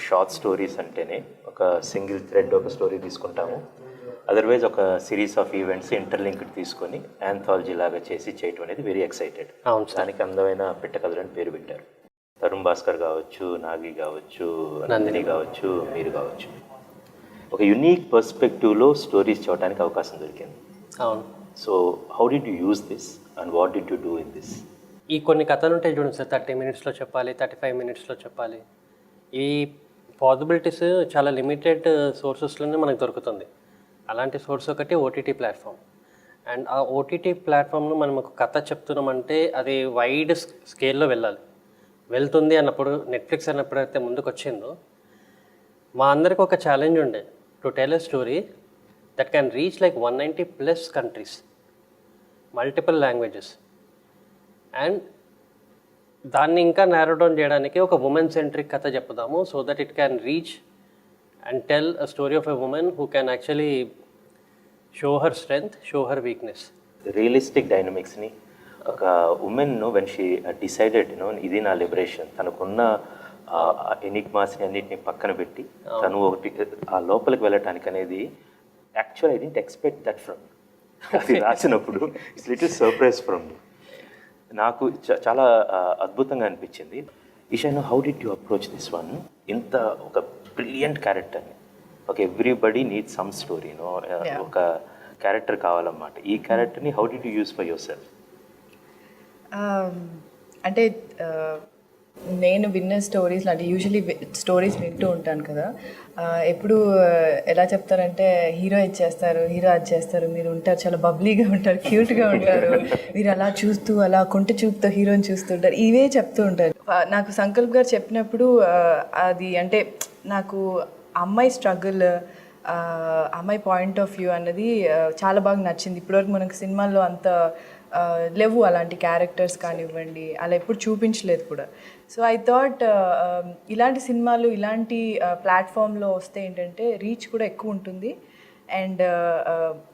Short stories అంటేనే ఒక single thread ఒక స్టోరీ తీసుకుంటాము, అదర్వైజ్ ఒక సిరీస్ ఆఫ్ ఈవెంట్స్ ఇంటర్లింక్డ్ తీసుకొని యాంథాలజీ లాగా చేసి చేయటం అనేది వెరీ ఎక్సైటెడ్. దానికి అందమైన పిట్టకథలు అని పేరు పెట్టారు. తరుణ్ భాస్కర్ కావచ్చు, నాగి కావచ్చు, నందిని కావచ్చు, మీరు కావచ్చు, ఒక యునీక్ పర్స్పెక్టివ్లో స్టోరీస్ చూడటానికి అవకాశం దొరికింది. అవును. So how did you use this and what did you do in this? ఈ కొన్ని కథలు ఉంటాయి చూడండి సార్, 30 minutesలో చెప్పాలి, 35 minutesలో చెప్పాలి. ఈ పాసిబిలిటీస్ చాలా లిమిటెడ్ సోర్సెస్లోనే మనకు దొరుకుతుంది. అలాంటి సోర్స్ ఒకటి ఓటీటీ ప్లాట్ఫామ్. అండ్ ఆ ఓటీటీ ప్లాట్ఫామ్లో మనం ఒక కథ చెప్తున్నామంటే అది వైడ్ స్కేల్లో వెళ్తుంది అన్నప్పుడు, నెట్ఫ్లిక్స్ అన్నప్పుడు అయితే ముందుకు వచ్చిందో, మా అందరికి ఒక ఛాలెంజ్ ఉండే to tell a story that can reach like 190+ countries, multiple languages. And దాన్ని ఇంకా నేరో డౌన్ చేయడానికి ఒక ఉమెన్ సెంట్రిక్ కథ చెప్దాము, so that it can reach and tell a story of a women who can actually show her strength, show her weakness. Realistic డైనమిక్స్ని ఒక women when she decided ఇది నా లిబరేషన్, తనకున్న ఎనిగ్మాస్ని అన్నిటిని పక్కన పెట్టి తను ఒకటి ఆ లోపలికి వెళ్ళటానికి అనేది actual I didn't expect that from అది రాసినప్పుడు it's little surprise from me. నాకు చాలా అద్భుతంగా అనిపించింది. Eesha, how did you approach this one? ఇంత ఒక బ్రిలియంట్ క్యారెక్టర్ని, ఒక ఎవ్రీబడి నీడ్ సమ్ స్టోరీనో ఒక క్యారెక్టర్ కావాలన్నమాట. ఈ క్యారెక్టర్ని how did you use for your self? అంటే నేను విన్న స్టోరీస్ అంటే యూజువలీ స్టోరీస్ వింటూ ఉంటాను కదా, ఎప్పుడు ఎలా చెప్తారంటే హీరో ఇచ్చేస్తారు, హీరో అది చేస్తారు, మీరు ఉంటారు చాలా బబ్లీగా ఉంటారు, క్యూట్గా ఉంటారు, మీరు అలా చూస్తూ అలా కొంట చూపుతో హీరోని చూస్తుంటారు, ఇవే చెప్తూ ఉంటారు. నాకు సంకల్ప్ గారు చెప్పినప్పుడు అది అంటే నాకు అమ్మాయి స్ట్రగుల్, అమ్మాయి పాయింట్ ఆఫ్ వ్యూ అన్నది చాలా బాగా నచ్చింది. ఇప్పటివరకు మనకు సినిమాల్లో అంత లేవు అలాంటి క్యారెక్టర్స్ కానివ్వండి, అలా ఎప్పుడు చూపించలేదు కూడా. సో ఐ థాట్ ఇలాంటి సినిమాలు ఇలాంటి ప్లాట్ఫామ్లో వస్తే ఏంటంటే రీచ్ కూడా ఎక్కువ ఉంటుంది. అండ్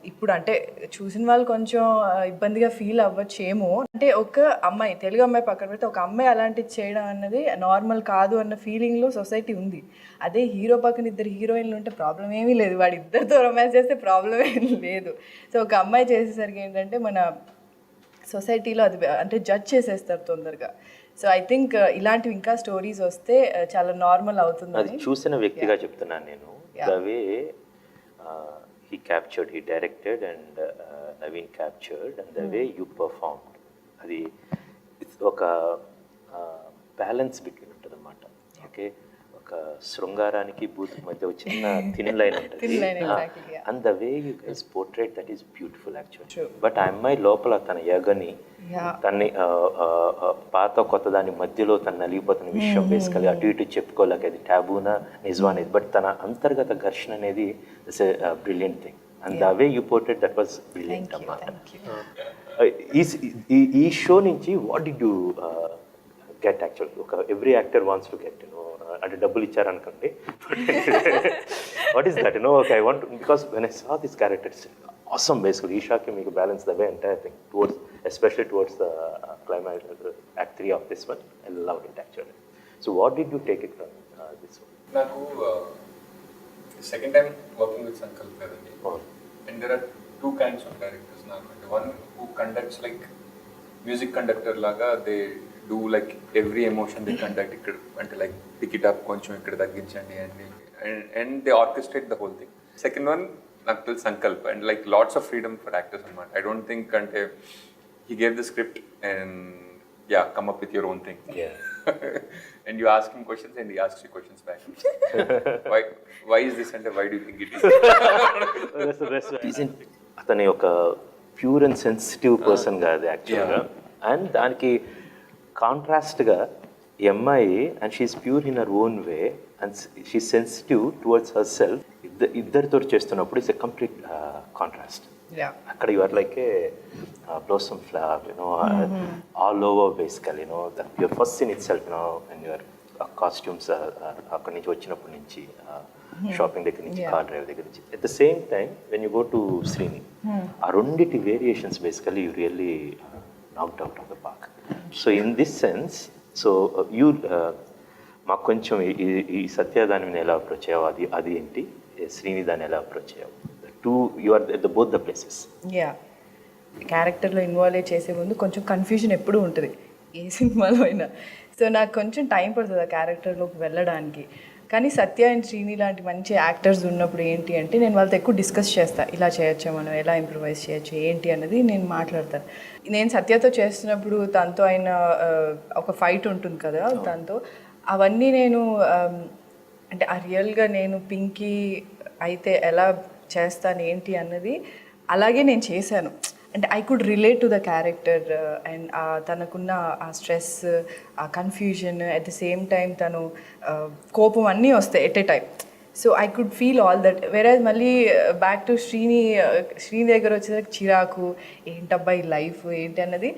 ఇప్పుడు అంటే చూసిన వాళ్ళు కొంచెం ఇబ్బందిగా ఫీల్ అవ్వచ్చేమో, అంటే ఒక అమ్మాయి, తెలుగు అమ్మాయి పక్కన పెడితే ఒక అమ్మాయి అలాంటిది చేయడం అన్నది నార్మల్ కాదు అన్న ఫీలింగ్లో సొసైటీ ఉంది. అదే హీరో పక్కన 2 హీరోయిన్లు ఉంటే ప్రాబ్లం ఏమీ లేదు, వాడు ఇద్దరితో రొమాన్స్ చేస్తే ప్రాబ్లం ఏమీ లేదు. సో ఒక అమ్మాయి చేసేసరికి ఏంటంటే మన సొసైటీలో అది అంటే జడ్జ్ చేసేస్తారు తొందరగా. సో ఐ థింక్ ఇలాంటివి ఇంకా స్టోరీస్ వస్తే చాలా నార్మల్ అవుతుంది. అది చూసిన వ్యక్తిగా చెప్తున్నాను నేను. The way he captured, he directed and Naveen captured and the way you performed, అది ఒక బ్యాలెన్స్ బిట్వీన్ ఉంటుంది అన్నమాట. ఓకే, ఒక శృంగారానికి బూత్ మధ్య ఒక చిన్న థిన్ లైన్ ఉంటుంది. And the way you guys portrait that is beautiful actually. But ఆ అమ్మాయి లోపల తన యగని, తన్ని పాత కొత్త దాని మధ్యలో తను నలిగిపోతున్న విషయం బేసికలీ అటు ఇటు చెప్పుకోలేక అది ట్యాబూనా నిజమా అనేది, బట్ తన అంతర్గత ఘర్షణ అనేది it's a brilliant thing. And the way you portray that was brilliant అన్నమాట. ఈ షో నుంచి what did you get actual? ఒక every actor wants to get అంటే డబ్బులు ఇచ్చారనుకోండి, what is that? Okay, I want, because when I saw this characters awesome basically. Ishaaki మీకు balance the way entire thing towards, especially towards the climax, act 3 of this one. I loved it actually. So what did you take it from this one? Naku second time working with Sankalp kadandi, and there are 2 kinds of directors naku. One who conducts like music conductor laga, they do like every emotion they conduct ikkada ante like pick it up koncham ikkada tagginchandi and they orchestrate the whole thing. Second one నాకు తెలుసు Sankalp, and like lots of freedom for actors అనమాట. I don't think అంటే he gave the script and ya come up with your own thing and you ask him questions and he asks you questions back. Why is this అంటే why do think it is. అతని ఒక pure and sensitive person కాదు యాక్చువల్గా. And దానికి కాంట్రాస్ట్గా ఈ అమ్మాయి, and she is pure in her own way and she sensitive towards her self. ఇద్దరితో చేస్తున్నప్పుడు ఇట్స్ ఎ కంప్లీట్ కాంట్రాస్ట్. అక్కడ you are like a blossom flower, all over basically, your first scene itself, and your costumes అక్కడి నుంచి వచ్చినప్పటి నుంచి, shopping దగ్గర నుంచి, car drive దగ్గర నుంచి. At the same time when you go to Srini, ఆ రెండింటి variations basically you really knocked out of the park. So in this sense, so you మాకు కొంచెం ఈ సత్య దాని ఎలా అప్రోచ్ అయ్యావు, అది ఏంటి, శ్రీని దాన్ని ఎలా అప్రోచ్ అయ్యావు? You are the both the places. Yeah, క్యారెక్టర్లో ఇన్వాల్వ్ చేసే ముందు కొంచెం కన్ఫ్యూజన్ ఎప్పుడూ ఉంటుంది ఏ సినిమాలో అయినా. సో నాకు కొంచెం టైం పడుతుంది ఆ క్యారెక్టర్లోకి వెళ్ళడానికి. కానీ సత్య అండ్ శ్రీని లాంటి మంచి యాక్టర్స్ ఉన్నప్పుడు ఏంటి అంటే నేను వాళ్ళతో ఎక్కువ డిస్కస్ చేస్తాను, ఇలా చేయొచ్చు, మనం ఎలా ఇంప్రూవైజ్ చేయొచ్చు ఏంటి అన్నది నేను మాట్లాడతాను. నేను సత్యతో చేస్తున్నప్పుడు తనతో అయిన ఒక ఫైట్ ఉంటుంది కదా తనతో, అవన్నీ నేను అంటే ఆ రియల్గా నేను పింకీ అయితే ఎలా చేస్తాను ఏంటి అన్నది అలాగే నేను చేశాను. అంటే I could relate to the character and తనకున్న ఆ స్ట్రెస్, ఆ confusion, at the same time తను కోపం అన్నీ వస్తాయి at a time. So I could feel all that. వేరే మళ్ళీ బ్యాక్ టు శ్రీని దగ్గర వచ్చేసరికి చిరాకు, ఏంటబ్బా ఈ లైఫ్ ఏంటి అన్నది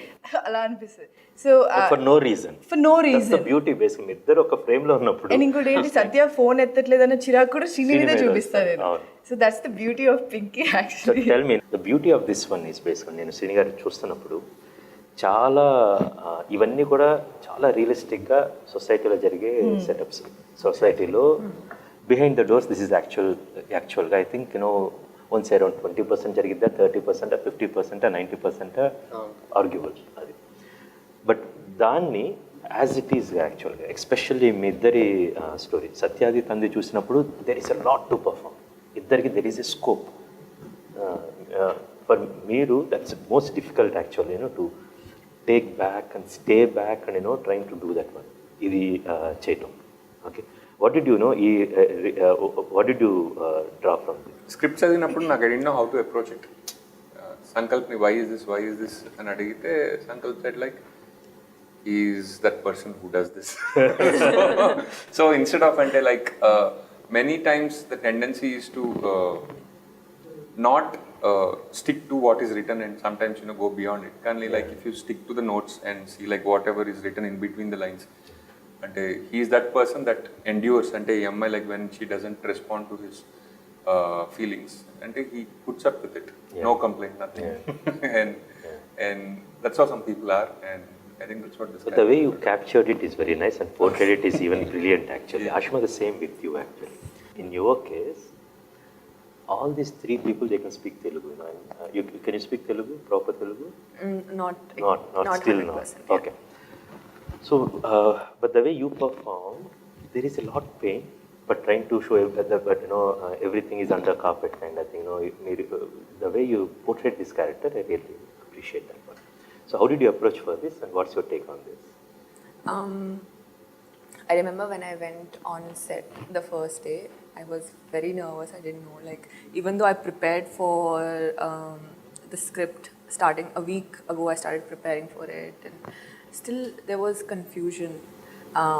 అలా అనిపిస్తుంది. So for no reason, for no reason beauty basic మీ ఇద్దరు ఒక ఫ్రేమ్ లో ఉన్నప్పుడు. అండ్ ఇంకోటి ఏంటి, సత్య ఫోన్ ఎత్తట్లేదన్న చిరాకు కూడా శ్రీని మీద చూపిస్తాను నేను. So that's the beauty of Pinky actually. Tell me the beauty of this one is basic. నేను శ్రీని గారిని చూస్తున్నప్పుడు చాలా ఇవన్నీ కూడా చాలా రియలిస్టిక్గా సొసైటీలో జరిగే సెటప్స్. సొసైటీలో behind the doors this is యాక్చువల్గా ఐ థింక్ వన్స్ అరౌండ్ 20% జరిగిద్దా, 30%, 50%, 90% ఆర్గ్యుబుల్ అది. బట్ దాన్ని యాజ్ ఇట్ ఈస్ యాక్చువల్గా, ఎస్పెషల్లీ మీ ఇద్దరి స్టోరీ సత్యాది తంది చూసినప్పుడు there is a lot to perform. ఇద్దరికి there is a scope. For మీరు that's most difficult actually to take back and stay back and trying to do that one. ఇది చేయటం. Okay, what did you know what did you draw from this? Script చదివినప్పుడు నాకు I don't know how to approach it. సంకల్ప్ని why is this అని అడిగితే Sankalp said like is that person who does this. So instead of అంటే like many times the tendency is to not stick to what is written and sometimes go beyond it. Can like if you stick to the notes and see like whatever is written in between the lines, and he is that person that endures. And Yamma, like when she doesn't respond to his feelings, and he puts up with it, no complaint, nothing. And that's how some people are, and I think that's what this. But the way you captured it is very nice and portrayed it is even brilliant actually. Ashma, the same with you actually. In your case, all these three people, they can speak Telugu. Can you speak Telugu, proper Telugu? Not Still not. Yeah. Okay. So, but the way you perform, there is a lot of pain, but trying to show that, but everything is under carpet kind of thing. The way you portrayed this character, I really appreciate that one. So how did you approach for this, and what's your take on this? I remember when I went on set the first day, I was very nervous. I didn't know, like, even though I prepared for the script starting a week ago, I started preparing for it, and still there was confusion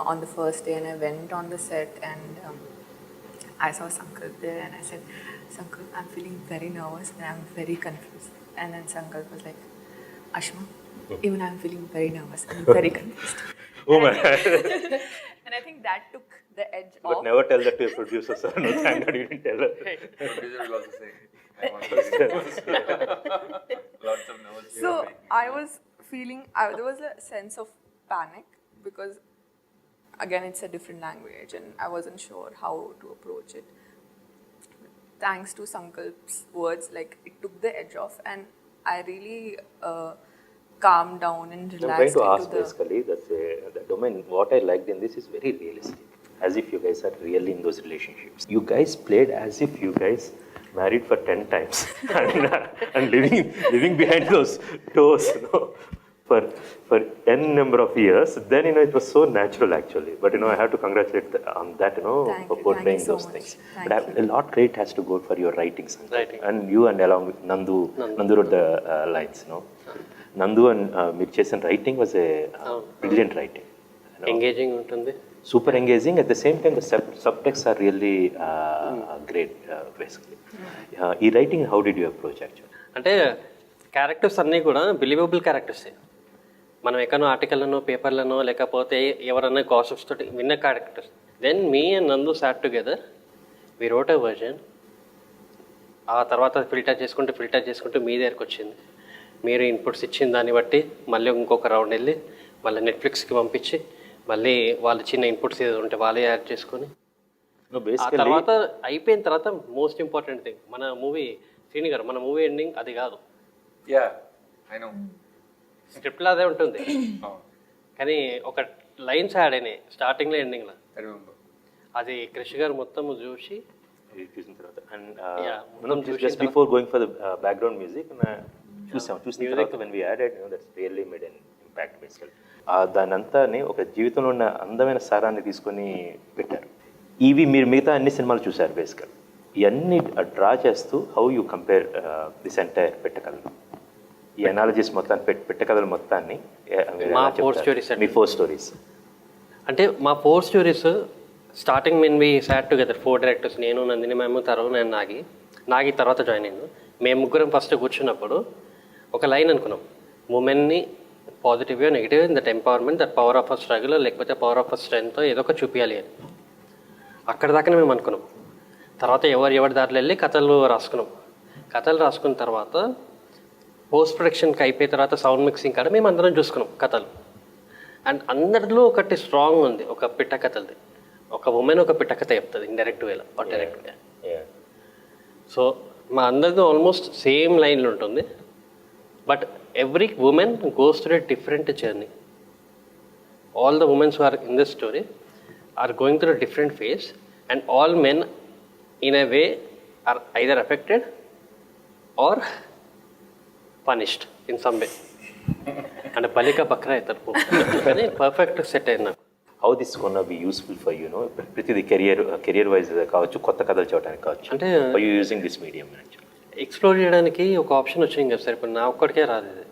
on the first day. And I went on the set, and I saw Sankalp there, and I said, Sankalp, I'm feeling very nervous and I'm very confused. And then Sankalp was like, Ashma, even I'm feeling very nervous and very confused. Oh my! And I think that took the edge But off. never tell that to your producer, sir. No, thank God you didn't tell her. Producer will also say, I want to be nervous. Lots of nervous. So I was feeling, there was a sense of panic because again it's a different language and I wasn't sure how to approach it. Thanks to Sankalp's words, like it took the edge off and I really calmed down and I'm relaxed trying to ask into the... basically the domain. What I liked in this is very realistic, as if you guys are really in those relationships. You guys played as if you guys married for 10 times and living behind those doors, for n number of years. Then it was so natural actually. But I have to congratulate on that, for portraying those things. But a lot credit has to go for your writing, Sankalp. And you and along with Nandu wrote the lines, Nandu and మీరు చేసిన writing was a brilliant writing. Engaging ఉంటుంది, Super engaging. At the same time, the subtexts are really great, basically. ఈ writing, how did you approach actually? అంటే characters అన్నీ కూడా believable క్యారెక్టర్సే. మనం ఎక్కడో ఆర్టికల్లోనో పేపర్లోనో లేకపోతే ఎవరన్నా గాసిప్స్ తోటి విన్న characters. Then me and Nandu sat together, we wrote a version. ఆ తర్వాత ఫిల్టర్ చేసుకుంటూ మీ దగ్గరికి వచ్చింది. మీరు ఇన్పుట్స్ ఇచ్చిన దాన్ని బట్టి మళ్ళీ ఇంకొక రౌండ్ వెళ్ళి మళ్ళీ నెట్ఫ్లిక్స్కి పంపించి మళ్ళీ వాళ్ళు చిన్న ఇన్పుట్స్ ఏదో ఉంటే వాళ్ళే యాడ్ చేసుకొని No, ఆ basically, తర్వాత అయిపోయిన తర్వాత మోస్ట్ ఇంపార్టెంట్ థింగ్ మన మూవీ శ్రీని గారు, మన మూవీ ఎండింగ్ అది కాదు, Yeah, I know. స్క్రిప్ట్లో అదే ఉంటుంది Oh, కానీ ఒక లైన్స్ యాడ్ అయినాయి స్టార్టింగ్లో ఎండింగ్లో. I remember. అది క్రిష్ గారు మొత్తం చూసి ఇది చూసిన తర్వాత అండ్ Yeah, మనం just before going for the background music చూసిన తర్వాత when we added that's really made an impact basically. దాని అంతాని ఒక జీవితంలో ఉన్న అందమైన సారాన్ని తీసుకొని పెట్టారు. ఇవి మీరు మిగతా అన్ని సినిమాలు చూశారు బేసికల్. ఇవన్నీ డ్రా చేస్తూ how you compare this entire పెట్టకథలు, ఈ అనాలజీస్ మొత్తాన్ని పెట్టకథలు మొత్తాన్ని మా 4 stories మీ 4 stories. అంటే మా 4 stories స్టార్టింగ్ మెన్ వి సాట్ టుగెదర్ 4 డైరెక్టర్స్, నేను, నందిని మ్యామ్, తర్వాత నేను నాగి తర్వాత జాయిన్ అయ్యాను. మేము ముగ్గురం ఫస్ట్ కూర్చున్నప్పుడు ఒక లైన్ అనుకున్నాం, ఉమెన్ని పాజిటివ్గా negative, that empowerment, that power of a struggle, లేకపోతే పవర్ ఆఫ్ అ స్ట్రెంగ్త్ ఏదో ఒక చూపించాలి అని. అక్కడ దాకానే మేము అనుకున్నాం. తర్వాత ఎవరి దారిలో వెళ్ళి కథలు రాసుకున్నాం. కథలు రాసుకున్న తర్వాత పోస్ట్ ప్రొడక్షన్కి అయిపోయిన తర్వాత సౌండ్ మిక్సింగ్ కాడ మేము అందరం చూసుకున్నాం కథలు. అండ్ అందరిలో ఒకటి స్ట్రాంగ్ ఉంది, ఒక పిట్ట కథలది. ఒక ఉమెన్ ఒక పిట్ట కథ చెప్తుంది ఇండైరెక్ట్ వేలో ఆర్ డైరెక్ట్ వే. సో మా అందరిది ఆల్మోస్ట్ సేమ్ లైన్లో ఉంటుంది, but every women goes to a different journey. All the womens who are in this story are going through a different phase, and all men in a way are either affected or punished in some way. And balika bakra aitarpu కానీ perfect set అయింది నాకు. How this gonna be useful for you know ప్రతిది career wise కావచ్చు, కొత్త కథలు చూడడానికి కావచ్చు, అంటే you using this medium explore చేయడానికి ఒక ఆప్షన్ వచ్చింది కదా సార్. ఇప్పుడు నా ఒక్కడికే రాదు ఇది.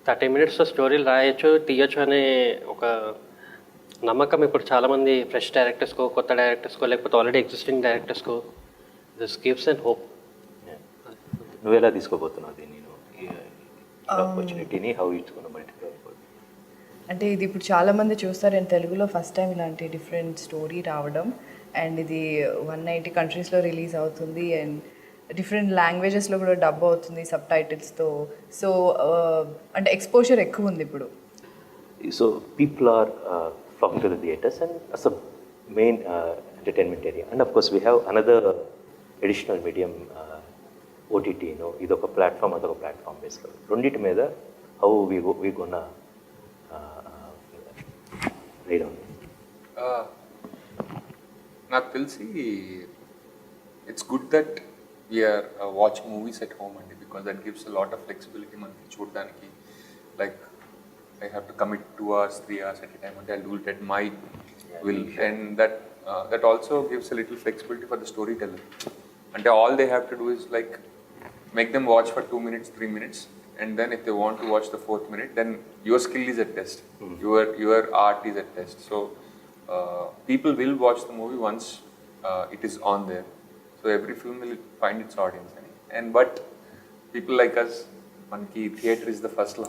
30 minutesలో స్టోరీలు రాయొచ్చు, తీయచ్చు అనే ఒక నమ్మకం ఇప్పుడు చాలామంది ఫ్రెష్ డైరెక్టర్స్కో, కొత్త డైరెక్టర్స్కో, లేకపోతే ఆల్రెడీ ఎగ్జిస్టింగ్ డైరెక్టర్స్కో దిస్ గివ్స్ అండ్ హోప్. నువ్వు ఎలా తీసుకోబోతున్నావు దీన్ని, ఆపర్చునిటీని హౌ ఇచ్చుకున్న మల్టిప్లై అయిపోతుంది? అంటే ఇది ఇప్పుడు చాలామంది చూస్తారు, అండ్ తెలుగులో ఫస్ట్ టైం ఇలాంటి డిఫరెంట్ స్టోరీ రావడం, అండ్ ఇది 190 కంట్రీస్లో రిలీజ్ అవుతుంది, అండ్ డిఫరెంట్ లాంగ్వేజెస్లో కూడా డబ్ అవుతుంది సబ్ టైటిల్స్తో. సో అంటే ఎక్స్పోజర్ ఎక్కువ ఉంది ఇప్పుడు. So people are flocking to the theatres and as a main entertainment area, and of course we have another additional medium, OTT, you know, idoka platform adoka platform basically ronditi meeda how we gonna lay down. నాకు తెలిసి it's good that we are watching movies at home అండి, because that gives a lot of flexibility మనకి చూడడానికి. Like I have to commit 2 hours, 3 hours at a time, and I'll do it at my will, and that also gives a little flexibility for the storyteller. And all they have to do is like make them watch for 2 minutes, 3 minutes, and then if they want to watch the 4th minute, then your skill is at test, your art is at test. So people will watch the movie once it is on there. So every film will find its audience, and but people like us, మనకి theatre is the first లా,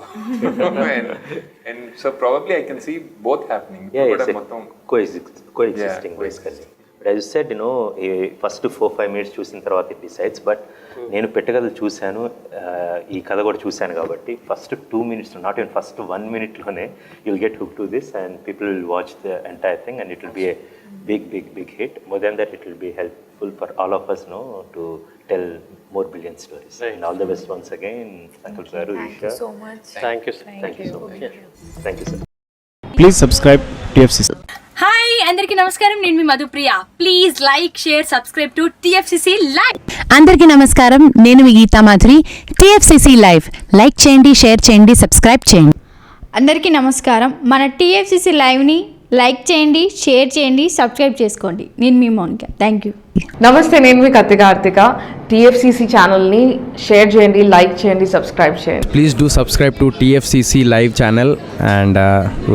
and so probably I can see both happening. మొత్తం coexisting basically. But as you said, you know, first 4-5 minutes చూసిన తర్వాత it decides. But నేను పెట్టగథలు చూశాను, ఈ కథ కూడా చూశాను కాబట్టి first 2 minutes, not even first 1 minuteలోనే you'll get hooked to this and people will watch the entire thing and it will be a big hit. More than that, it will be helpful for all of us, you know, to tell more brilliant stories. Right. And all the best once again, Sankalp garu, Thank Isha. you so much. Thank you Thank you so much. Thank you, sir. Please subscribe TFCC. Hi అందరికీ నమస్కారం, నేను మీ Madhupriya. Please like, share, subscribe to TFCC live. అందరికీ నమస్కారం, నేను మీ Geetha Madhuri. TFCC live like చేయండి, share చేయండి, సబ్స్క్రైబ్ చేయండి. అందరికీ నమస్కారం. మన టీఎఫ్సిసి లైవ్ని లైక్ చేయండి, షేర్ చేయండి, సబ్స్క్రైబ్ చేసుకోండి. నేను మీ మౌనిక. Thank you. నమస్తే, నేను మీ కత్తి కార్తిక. టీఎఫ్సిసి ఛానల్ని షేర్ చేయండి, లైక్ చేయండి, సబ్స్క్రైబ్ చేయండి. Please do subscribe to TFCC live channel and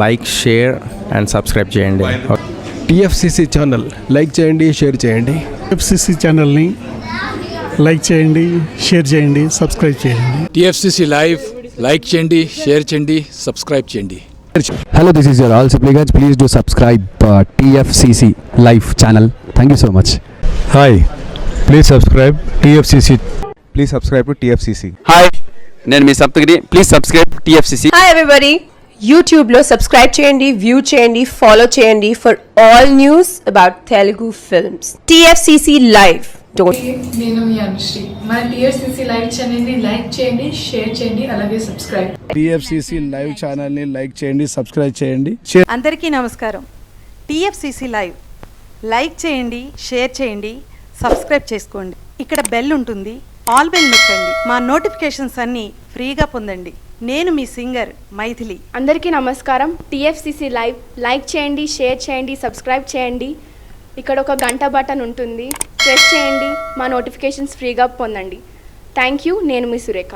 like, share and subscribe చేయండి. టీఎఫ్సిసి ఛానల్ లైక్ చేయండి, షేర్ చేయండి. టీఎఫ్సిసి ఛానల్ని లైక్ చేయండి, షేర్ చేయండి, సబ్స్క్రైబ్ చేయండి. టీఎఫ్సిసి లైవ్ లైక్ చేయండి, షేర్ చేయండి, సబ్స్క్రైబ్ చేయండి. Hello, this is your all supplicants. Please do subscribe TFCC live channel. Thank you so much. Hi, please subscribe TFCC. Please subscribe to TFCC. Hi, నేను మీ Saptagiri. Please subscribe TFCC. Hi everybody, యూట్యూబ్లో subscribe చేయండి, view చేయండి, follow చేయండి for all news about Telugu films. TFCC live. నేను మీ అనుశ్రీ. మన TFCC live ఛానల్ని లైక్ చేయండి, షేర్ చేయండి, అలాగే సబ్స్క్రైబ్. టిఎఫ్సిసి లైవ్ ఛానల్ని లైక్ చేయండి, సబ్స్క్రైబ్ చేయండి. అందరికీ నమస్కారం. టిఎఫ్సిసి లైక్ చేయండి, షేర్ చేయండి, సబ్స్క్రైబ్ చేసుకోండి. ఇక్కడ బెల్ ఉంటుంది, ఆల్ బెల్ నొక్కండి. మా నోటిఫికేషన్స్ అన్నీ ఫ్రీగా పొందండి. నేను మీ సింగర్ మైథిలి. అందరికీ నమస్కారం. టిఎఫ్సిసి లైక్ చేయండి, షేర్ చేయండి, సబ్స్క్రైబ్ చేయండి. ఇక్కడ ఒక గంట బటన్ ఉంటుంది, ప్రెస్ చేయండి. మా నోటిఫికేషన్స్ ఫ్రీగా పొందండి. Thank you. నేను మీ సురేఖ.